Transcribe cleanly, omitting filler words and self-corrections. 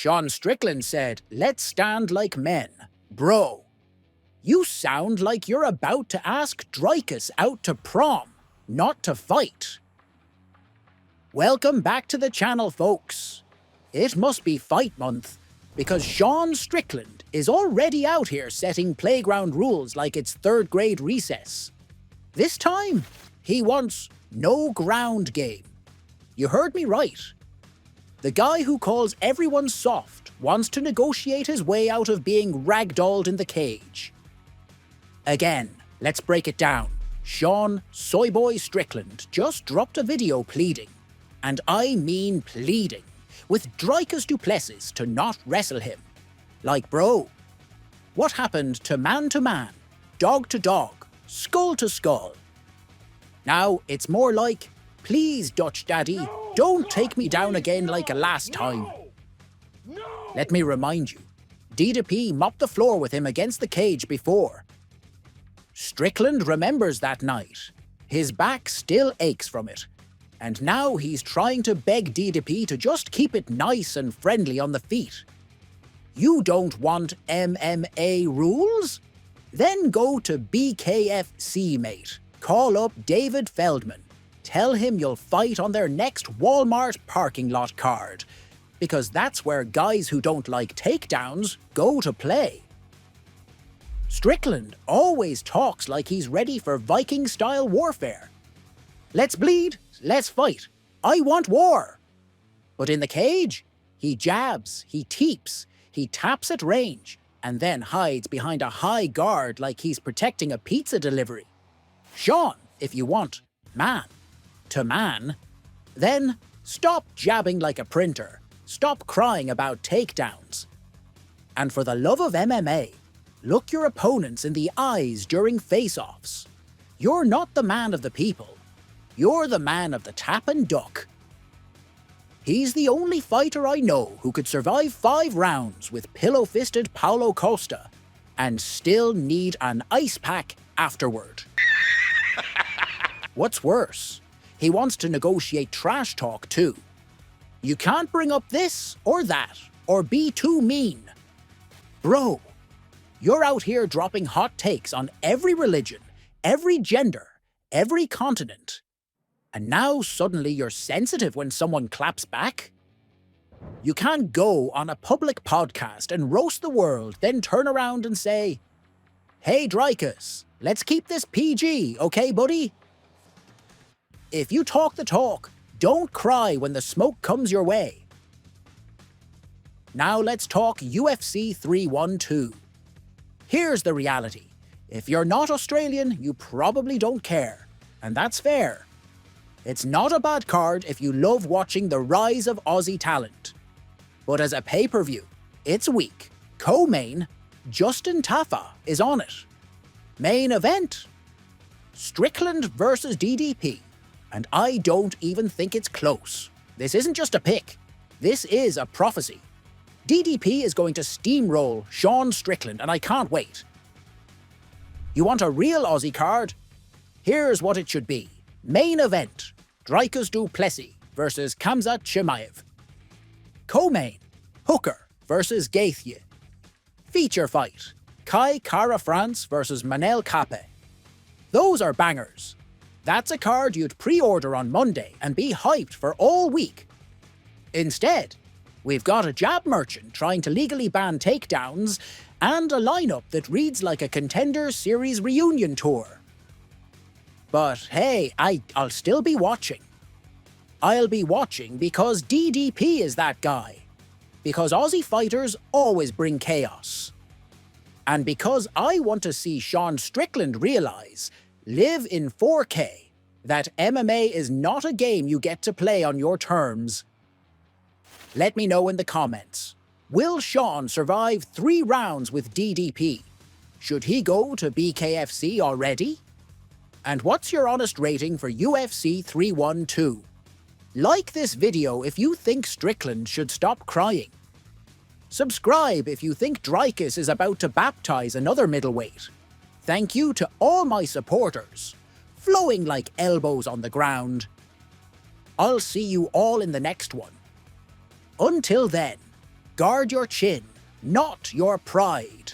Sean Strickland said, "Let's stand like men." Bro, you sound like you're about to ask Dricus out to prom, not to fight. Welcome back to the channel, folks. It must be fight month, because Sean Strickland is already out here setting playground rules like it's third grade recess. This time, he wants no ground game. You heard me right. The guy who calls everyone soft wants to negotiate his way out of being ragdolled in the cage. Again, let's break it down. Sean Soyboy Strickland just dropped a video pleading, and I mean pleading, with Dricus du Plessis to not wrestle him. Like, bro, what happened to man, dog to dog, skull to skull? Now it's more like, please, Dutch Daddy, don't take me down again like last time. Let me remind you, DDP mopped the floor with him against the cage before. Strickland remembers that night. His back still aches from it. And now he's trying to beg DDP to just keep it nice and friendly on the feet. You don't want MMA rules? Then go to BKFC, mate. Call up David Feldman. Tell him you'll fight on their next Walmart parking lot card, because that's where guys who don't like takedowns go to play. Strickland always talks like he's ready for Viking-style warfare. Let's bleed, let's fight. I want war. But in the cage, he jabs, he teeps, he taps at range, and then hides behind a high guard like he's protecting a pizza delivery. Sean, if you want man to man, then stop jabbing like a printer. Stop crying about takedowns. And for the love of MMA, look your opponents in the eyes during face-offs. You're not the man of the people. You're the man of the tap and duck. He's the only fighter I know who could survive 5 rounds with pillow-fisted Paulo Costa and still need an ice pack afterward. What's worse, he wants to negotiate trash talk too. You can't bring up this or that or be too mean. Bro, you're out here dropping hot takes on every religion, every gender, every continent. And now suddenly you're sensitive when someone claps back? You can't go on a public podcast and roast the world, then turn around and say, "Hey Dricus, let's keep this PG, okay buddy?" If you talk the talk, don't cry when the smoke comes your way. Now let's talk UFC 312. Here's the reality. If you're not Australian, you probably don't care. And that's fair. It's not a bad card if you love watching the rise of Aussie talent. But as a pay-per-view, it's weak. Co-main, Justin Tafa is on it. Main event, Strickland versus DDP. And I don't even think it's close. This isn't just a pick. This is a prophecy. DDP is going to steamroll Sean Strickland, and I can't wait. You want a real Aussie card? Here's what it should be. Main event, Dricus du Plessis versus Khamzat Chimaev. Co-main, Hooker versus Gaethje. Feature fight, Kai Kara France versus Manel Kape. Those are bangers. That's a card you'd pre-order on Monday and be hyped for all week. Instead, we've got a jab merchant trying to legally ban takedowns and a lineup that reads like a Contender Series reunion tour. But hey, I'll still be watching. I'll be watching because DDP is that guy. Because Aussie fighters always bring chaos. And because I want to see Sean Strickland realize, live in 4K, that MMA is not a game you get to play on your terms. Let me know in the comments. Will Sean survive 3 rounds with DDP? Should he go to BKFC already? And what's your honest rating for UFC 312? Like this video if you think Strickland should stop crying. Subscribe if you think Dricus is about to baptize another middleweight. Thank you to all my supporters, flowing like elbows on the ground. I'll see you all in the next one. Until then, Guard your chin, not your pride.